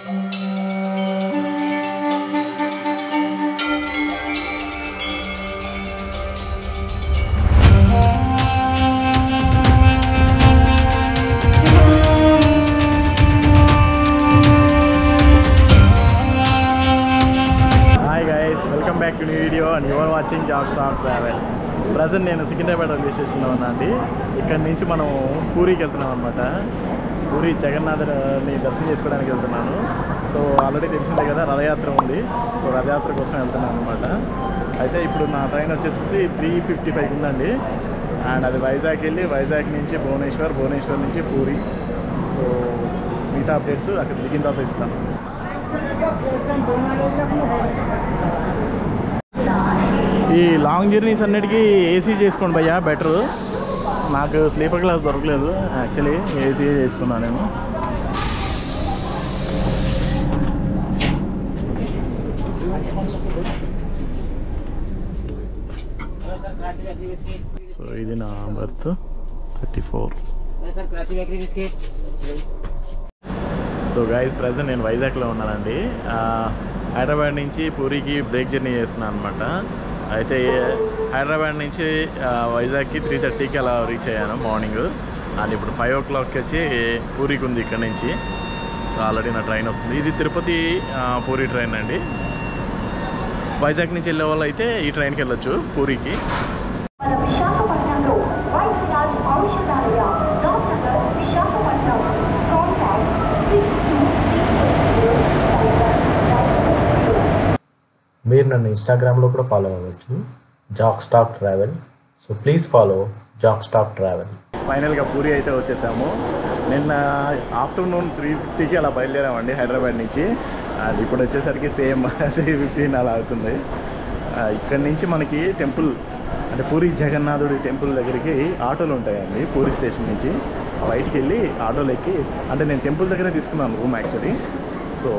Welcome back to new video and your watching Jack stock travel. Present నేను Secunderabad railway స్టేషన్లో ఉన్నా అండి. ఇక్కడ నుంచి మనం పూరికి వెళ్తున్నాం అనమాట. పూరి జగన్నాథుని దర్శనం చేసుకోవడానికి వెళ్తున్నాను. సో ఆల్రెడీ తెలిసిందే కదా, రథయాత్ర ఉంది. సో రథయాత్ర కోసం వెళ్తున్నాను అనమాట. అయితే ఇప్పుడు నా ట్రైన్ వచ్చేసి 3:55 ఉందండి. అండ్ అది వైజాగ్ వెళ్ళి వైజాగ్ నుంచి భువనేశ్వర్, భువనేశ్వర్ నుంచి పూరి. సో మిగతా అప్డేట్స్ అక్కడ దిగిన తర్వాత ఇస్తాను. ఈ లాంగ్ జర్నీస్ అన్నిటికీ ఏసీ చేసుకోండి భయ్యా, బెటరు. నాకు స్లీపర్ క్లాస్ దొరకలేదు, యాక్చువల్లీ ఏసీ చేసుకున్నాను నేను. సో ఇది నా బర్త్ 34. సో గైస్, ప్రజెంట్ నేను వైజాగ్లో ఉన్నానండి. హైదరాబాద్ నుంచి పూరికి బ్రేక్ జర్నీ చేస్తున్నాను అనమాట. అయితే హైదరాబాద్ నుంచి వైజాగ్కి 3:30కి అలా రీచ్ అయ్యాను మార్నింగ్. అండ్ ఇప్పుడు 5 o'clockకి వచ్చి పూరికి ఉంది ఇక్కడ నుంచి. సో ఆల్రెడీ నా ట్రైన్ వస్తుంది. ఇది తిరుపతి పూరి ట్రైన్ అండి. వైజాగ్ నుంచి వెళ్ళే వాళ్ళు అయితే ఈ ట్రైన్కి వెళ్ళొచ్చు పూరికి. మీరు నన్ను ఇన్స్టాగ్రామ్లో కూడా ఫాలో అవ్వచ్చు, Jack stock travel. So please follow Jack stock travel. ఫైనల్గా పూరి అయితే వచ్చేసాము. నిన్న ఆఫ్టర్నూన్ 3:50కి అలా బయలుదేరామండి హైదరాబాద్ నుంచి. అది ఇప్పుడు వచ్చేసరికి సేమ్ 3:15 అలా అవుతుంది. ఇక్కడి నుంచి మనకి టెంపుల్ అంటే పూరి జగన్నాథుడి టెంపుల్ దగ్గరికి ఆటోలు ఉంటాయండి. పూరి స్టేషన్ నుంచి బయటికి వెళ్ళి ఆటోలు ఎక్కి, అంటే నేను టెంపుల్ దగ్గరే తీసుకున్నాను room actually. So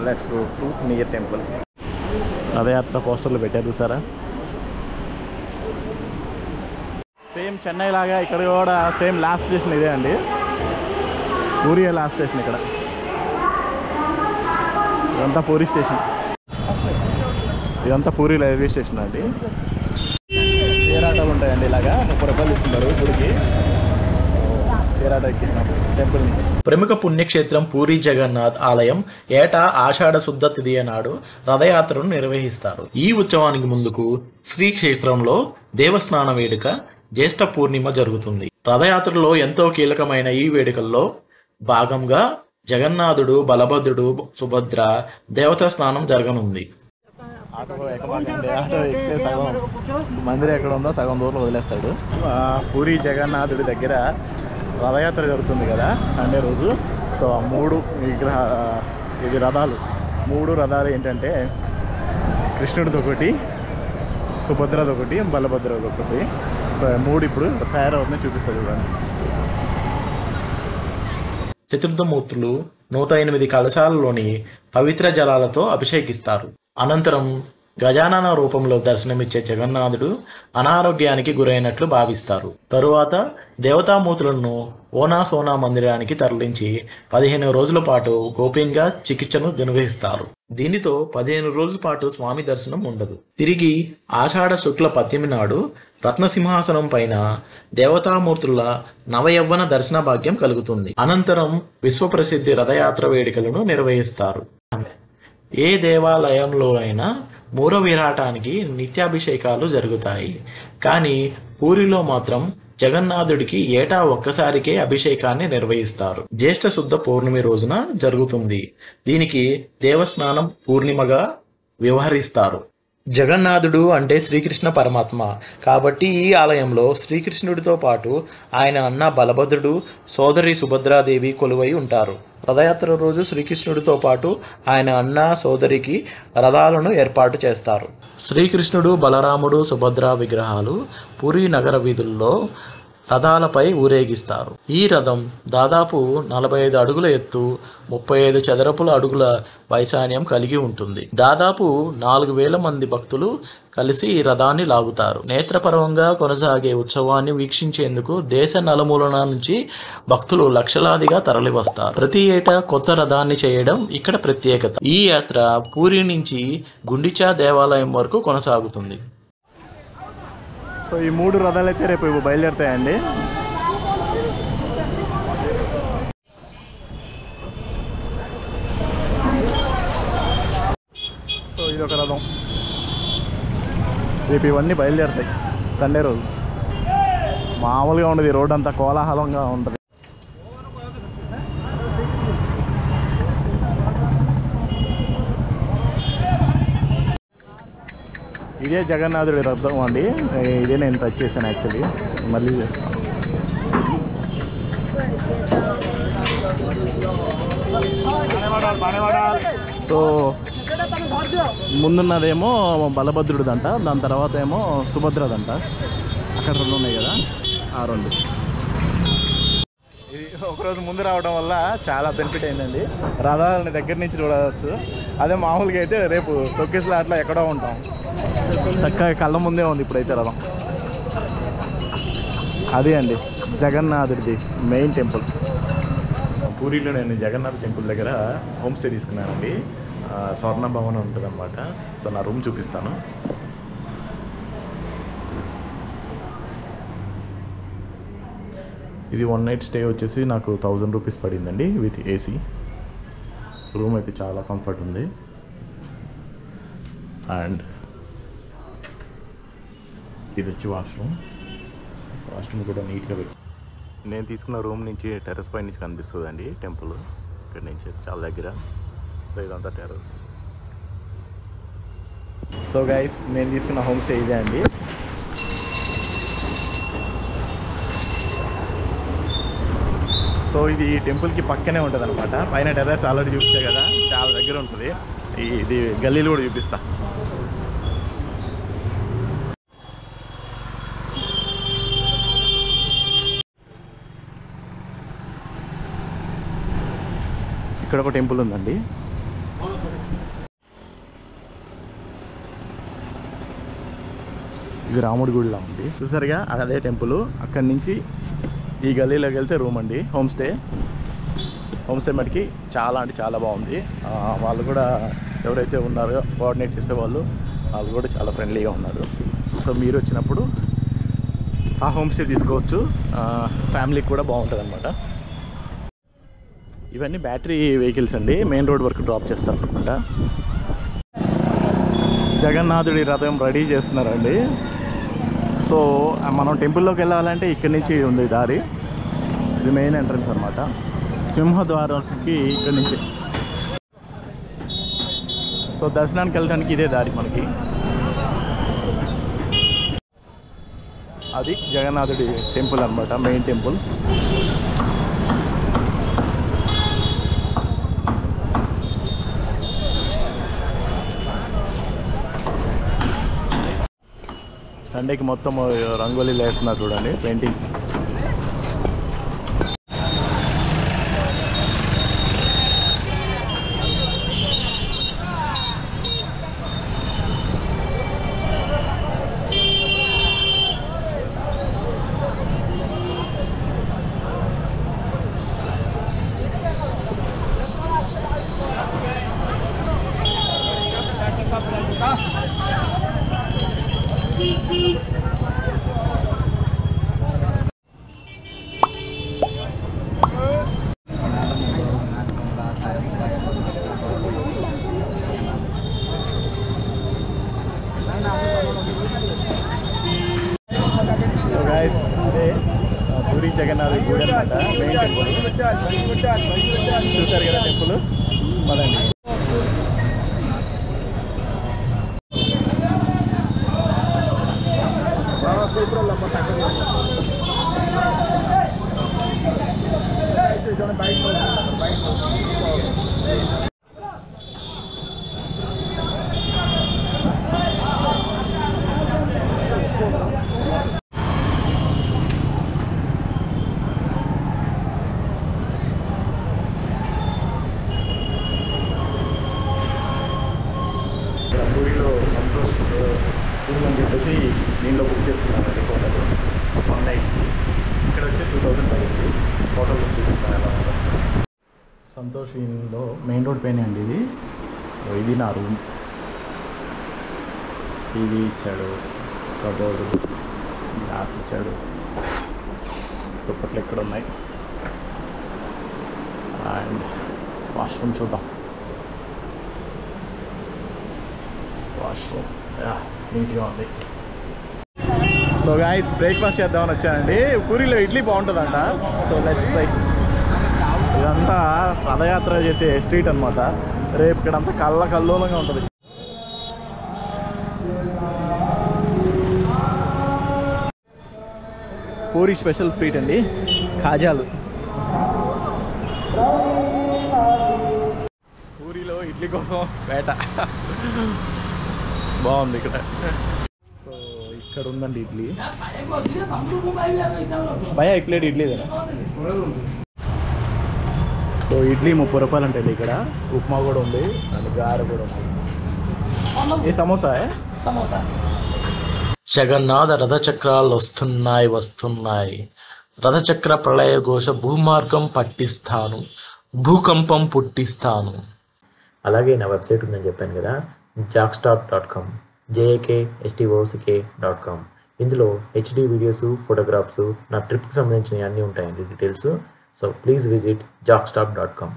let's go to near temple. Rathyatra పోస్టర్లు పెట్టారు సారా. సేమ్ చెన్నై లాగా ఇక్కడ కూడా సేమ్ లాస్ట్ స్టేషన్ ఇదే అండి. పూరి లాస్ట్ స్టేషన్ ఇక్కడ. ఇదంతా పూరి స్టేషన్, ఇదంతా పూరి రైల్వే స్టేషన్ అండి. చీరాటాలు ఉంటాయండి, ఇలాగా 30 రూపాయలు తీసుకుంటారు పూరికి. ప్రముఖ పుణ్యక్షేత్రం పూరి జగన్నాథ్ ఆలయం ఏటా ఆషాఢ శుద్ధ తిథి నాడు రథయాత్రను నిర్వహిస్తారు. ఈ ఉత్సవానికి ముందుకు శ్రీక్షేత్రంలో దేవస్నాన వేడుక జ్యేష్ఠ పూర్ణిమ జరుగుతుంది. రథయాత్రలో ఎంతో కీలకమైన ఈ వేడుకల్లో భాగంగా జగన్నాథుడు, బలభద్రుడు, సుభద్ర దేవతా స్నానం జరగనుంది. ఆటో ఎక్కబాకండి, ఆటో ఎక్కితే సగం మందిరం ఎక్కడ ఉందో సగం దూరం వదిలేస్తాడు. పూరి జగన్నాథుడి దగ్గర రథయాత్ర జరుగుతుంది కదా సండే రోజు. సో ఆ 3 ఇది రథాలు, 3 రథాలు ఏంటంటే కృష్ణుడిది ఒకటి, సుభద్రది ఒకటి, బలభద్రది ఒకటి. సో 3 ఇప్పుడు తయారవుతుందని చూపిస్తారు చూడండి. చతుర్థమూర్తులు 108 కలశాలలోని పవిత్ర జలాలతో అభిషేకిస్తారు. అనంతరం గజానన రూపంలో దర్శనమిచ్చే జగన్నాథుడు అనారోగ్యానికి గురైనట్లు భావిస్తారు. తరువాత దేవతామూర్తులను ఓనా సోనా మందిరానికి తరలించి 15 రోజుల పాటు గోప్యంగా చికిత్సను నిర్వహిస్తారు. దీనితో 15 రోజుల పాటు స్వామి దర్శనం ఉండదు. తిరిగి ఆషాఢ శుక్ల 8మి నాడు రత్నసింహాసనం పైన దేవతామూర్తుల నవయవ్వన దర్శన భాగ్యం కలుగుతుంది. అనంతరం విశ్వప్రసిద్ధి రథయాత్ర వేడుకలను నిర్వహిస్తారు. ఏ దేవాలయంలో అయినా మూల విరాటానికి నిత్యాభిషేకాలు జరుగుతాయి. కానీ పూరిలో మాత్రం జగన్నాథుడికి ఏటా ఒక్కసారికే అభిషేకాన్ని నిర్వహిస్తారు. జ్యేష్ఠ శుద్ధ పౌర్ణమి రోజున జరుగుతుంది. దీనికి దేవస్నానం పూర్ణిమగా వ్యవహరిస్తారు. జగన్నాథుడు అంటే శ్రీకృష్ణ పరమాత్మ కాబట్టి ఈ ఆలయంలో శ్రీకృష్ణుడితో పాటు ఆయన అన్న బలభద్రుడు, సోదరి సుభద్రాదేవి కొలువై ఉంటారు. రథయాత్ర రోజు శ్రీకృష్ణుడితో పాటు ఆయన అన్న సోదరికి రథాలను ఏర్పాటు చేస్తారు. శ్రీకృష్ణుడు, బలరాముడు, సుభద్ర విగ్రహాలు పూరి నగర వీధుల్లో రథాలపై ఊరేగిస్తారు. ఈ రథం దాదాపు 45 అడుగుల ఎత్తు, 35 చదరపు అడుగుల వైశాన్యం కలిగి ఉంటుంది. దాదాపు 4000 మంది భక్తులు కలిసి ఈ రథాన్ని లాగుతారు. నేత్రపర్వంగా కొనసాగే ఉత్సవాన్ని వీక్షించేందుకు దేశ నలుమూలన నుంచి భక్తులు లక్షలాదిగా తరలివస్తారు. ప్రతి ఏటా కొత్త రథాన్ని చేయడం ఇక్కడ ప్రత్యేకత. ఈ యాత్ర పూరి నుంచి గుండిచా దేవాలయం వరకు కొనసాగుతుంది. సో ఈ 3 రథాలు అయితే రేపు బయలుదేరుతాయండి. సో ఇది ఒక రథం. రేపు ఇవన్నీ బయలుదేరుతాయి సండే రోజు. మామూలుగా ఉండదు, రోడ్ అంతా కోలాహలంగా ఉంటుంది. ఇదే జగన్నాథుడి రథం అండి. ఇదే నేను టచ్ చేశాను యాక్చువల్లీ. మళ్ళీ చేస్తాను. సో ముందున్నదేమో బలభద్రుడిదంట, దాని తర్వాత ఏమో సుభద్రదంట. అక్కడ 2 ఉన్నాయి కదా, ఆ 2. ఇది ఒకరోజు ముందు రావడం వల్ల చాలా బెనిఫిట్ అయిందండి. రథాలని దగ్గర నుంచి చూడవచ్చు. అదే మామూలుగా అయితే రేపు తొక్కిసలాట్లో ఎక్కడో ఉంటాం. చక్కగా కళ్ళ ముందే ఉంది ఇప్పుడైతే రథం. అదే అండి జగన్నాథుడిది మెయిన్ టెంపుల్. పూరిలో నేను జగన్నాథ్ టెంపుల్ దగ్గర హోమ్ స్టే తీసుకున్నానండి. స్వర్ణ భవన్ ఉంటుంది అనమాట. సో నా రూమ్ చూపిస్తాను. ఇది 1 నైట్ స్టే వచ్చేసి నాకు 1000 రూపీస్ పడిందండి విత్ ఏసీ. రూమ్ అయితే చాలా కంఫర్ట్ ఉంది. అండ్ ఇది వచ్చి వాష్రూమ్ కూడా నీట్గా పెట్టి. నేను తీసుకున్న రూమ్ నుంచి టెర్రస్ పై నుంచి కనిపిస్తుంది అండి టెంపుల్. ఇక్కడ నుంచి చాలా దగ్గర. సో ఇదంతా టెర్రస్. సో గైస్, నేను తీసుకున్న హోమ్ స్టే ఇదే అండి. సో ఇది టెంపుల్కి పక్కనే ఉంటుంది అనమాట. పైన టెర్రస్ ఆల్రెడీ చూపించే కదా, చాలా దగ్గర ఉంటుంది. ఇది గల్లీలు కూడా చూపిస్తా. ఇక్కడ ఒక టెంపుల్ ఉందండి. ఇది రాముడి గుడిలా ఉంది చూసారుగా, అదే టెంపుల్. అక్కడి నుంచి ఈ గల్లీలోకి వెళ్తే రూమ్ అండి, హోమ్ స్టే. మటుకి చాలా అంటే చాలా బాగుంది. వాళ్ళు కూడా ఎవరైతే ఉన్నారో కోఆర్డినేట్ చేసేవాళ్ళు, వాళ్ళు కూడా చాలా ఫ్రెండ్లీగా ఉన్నారు. సో మీరు వచ్చినప్పుడు ఆ హోమ్ స్టే తీసుకోవచ్చు. ఫ్యామిలీకి కూడా బాగుంటుంది అనమాట. ఇవన్నీ బ్యాటరీ వెహికల్స్ అండి. మెయిన్ రోడ్ వరకు డ్రాప్ చేస్తారు అనమాట. జగన్నాథుడి రథం రెడీ చేస్తున్నారండి. సో మనం టెంపుల్లోకి వెళ్ళాలంటే ఇక్కడి నుంచి ఉంది దారి. ఇది మెయిన్ ఎంట్రన్స్ అనమాట. సింహద్వారానికి ఇక్కడి నుంచి. సో దర్శనానికి వెళ్ళడానికి ఇదే దారి మనకి. అది జగన్నాథుడి టెంపుల్ అనమాట, మెయిన్ టెంపుల్. సండేకి మొత్తం రంగోలీలు వేస్తున్నారు చూడండి, పెయింటింగ్స్. పూరి జగన్నాథ్ గుడి అనమాట, మెయిన్ టెంపుల్. చూసారు కదా టెంపుల్. పదండి. సంతోష్ ఇన్లో మెయిన్ రోడ్ పైన అండి ఇది. సో ఇది నా రూమ్. టీవీ ఇచ్చాడు, కబోర్డు, గ్లాస్ ఇచ్చాడు, దుప్పట్లు ఎక్కడ ఉన్నాయి, అండ్ వాష్రూమ్ చూద్దాం. వాష్రూమ్ నీట్గా ఉంది. సో గాయ్స్ బ్రేక్ఫాస్ట్ చేద్దామని వచ్చానండి. పూరిలో ఇడ్లీ బాగుంటుందంట. So let's try. ఇదంతా రథయాత్ర చేసే స్ట్రీట్ అనమాట. రేపు ఇక్కడంతా కల్లోలంగా ఉంటుంది. పూరి స్పెషల్ స్వీట్ అండి, కాజాలు. పూరిలో ఇడ్లీ కోసం వేట బాగుంది ఇక్కడ. సో ఇక్కడ ఉందండి ఇడ్లీ. భయ ఈ ప్లేట్ ఇడ్లీ కదా. సో ఇడ్లీ 30 రూపాయలు అంటే ఇక్కడ. ఉప్మా కూడా ఉంది అండ్ గారె కూడా ఉంది. ఏ సమోసా సమోసా. జగన్నాథ రథచక్రాలు వస్తున్నాయి. రథచక్ర ప్రళయ ఘోష భూమార్గం పట్టిస్తాను, భూకంపం పుట్టిస్తాను. అలాగే నా వెబ్సైట్ ఉందని చెప్పాను కదా, jakstock.com, jakstock.com. ఇందులో HD వీడియోస్, ఫోటోగ్రాఫ్స్, నా ట్రిప్కి సంబంధించిన అన్నీ ఉంటాయండి details. So please visit jakstock.com.